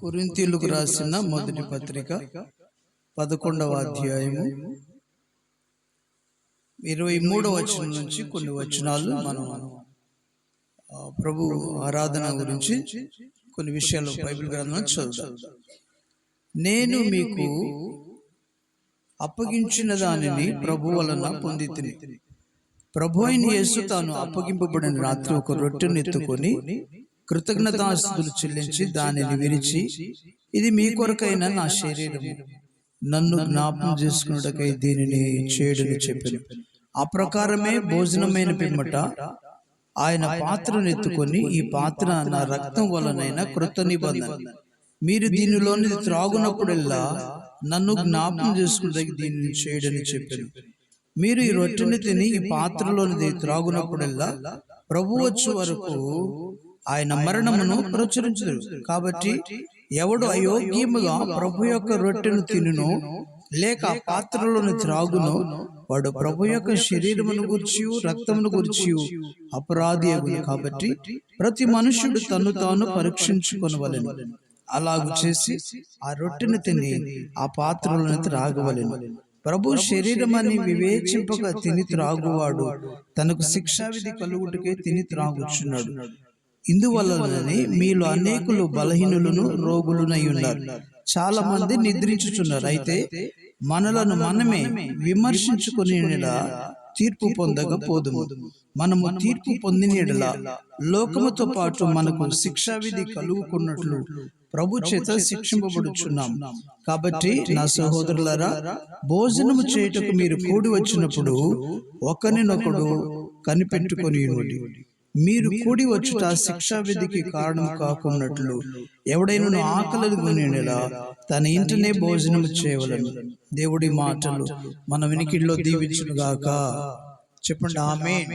కొరింథీయులకు రాసిన మొదటి పత్రిక 11వ అధ్యాయము 23వ వచనం నుంచి కొన్ని వచనాలు మనం ప్రభు ఆరాధన గురించి కొన్ని విషయాలు బైబిల్ గ్రంథంలో చదువుతాం. నేను మీకు అప్పగించిన దానిని ప్రభు వలన పొందితిని. ప్రభు అయిన యేసు తాను అప్పగింపబడిన రాత్రి ఒక రొట్టెను ఎత్తుకొని కృతజ్ఞతాస్తుతులు చెల్లించి దానిని విరిచి, ఇది మీ కొరకైన నా శరీరము, నన్ను జ్ఞాపకం చేసుకున్నటకై దీనిని చేయడని చెప్పాను. ఆ ప్రకారమే భోజనమైన పిమ్మట ఆయన పాత్రను ఎత్తుకొని, ఈ పాత్ర నా రక్తం వలనైన కృత నిబంధన, మీరు దీనిలోని త్రాగునప్పుడల్లా నన్ను జ్ఞాపకం చేసుకున్నటకై దీనిని చేయడని చెప్పాను. మీరు ఈ రొట్టెని తిని ఈ పాత్రలోనిది త్రాగునప్పుడల్లా ప్రభు వచ్చు వరకు ఆయన మరణమును ప్రచురించుదురు. కాబట్టి ఎవడు అయోగ్యముగా ప్రభు యొక్క రొట్టెను తినునో లేక ఆ పాత్రలోని త్రాగునో వాడు ప్రభు యొక్క శరీరమును గురించి రక్తమును గురించి అపరాధి అగును. కాబట్టి ప్రతి మనుష్యుడు తను తాను పరీక్షించుకొనవలెను. అలాగు చేసి ఆ రొట్టెను తిని ఆ పాత్రలోని త్రాగవలెను. ప్రభు శరీరమని వివేచింపక తిని త్రాగువాడు తనకు శిక్షావిధి కలుగుటకే తిని త్రాగుచున్నాడు. ఇందువలననే మీలో అనేకులు బలహీనులను రోగులునై ఉన్నారు, చాలా మంది నిద్రించుచున్నారు. అయితే మనలను మనమే విమర్శించుకుని తీర్పు పొందకపోదుము. మనము తీర్పు పొందిన లోకముతో పాటు మనకు శిక్షావిధి కలుగుకున్నట్లు ప్రభు చేత శిక్షింపబడుచున్నాం. కాబట్టి నా సహోదరులారా, భోజనము చేయుటకు మీరు కూడి వచ్చినప్పుడు ఒకరినొకడు కనిపెట్టుకొని ఉండుడి. మీరు కూడి వచ్చుట శిక్షావిధికి కారణం కాకున్నట్లు ఎవడైనా ఆకలి కొనిలా తన ఇంటనే భోజనం చేయవలెను. దేవుడి మాటలు మన వినికిడిలో దీవించును గాక. చెప్పండి ఆమేన్.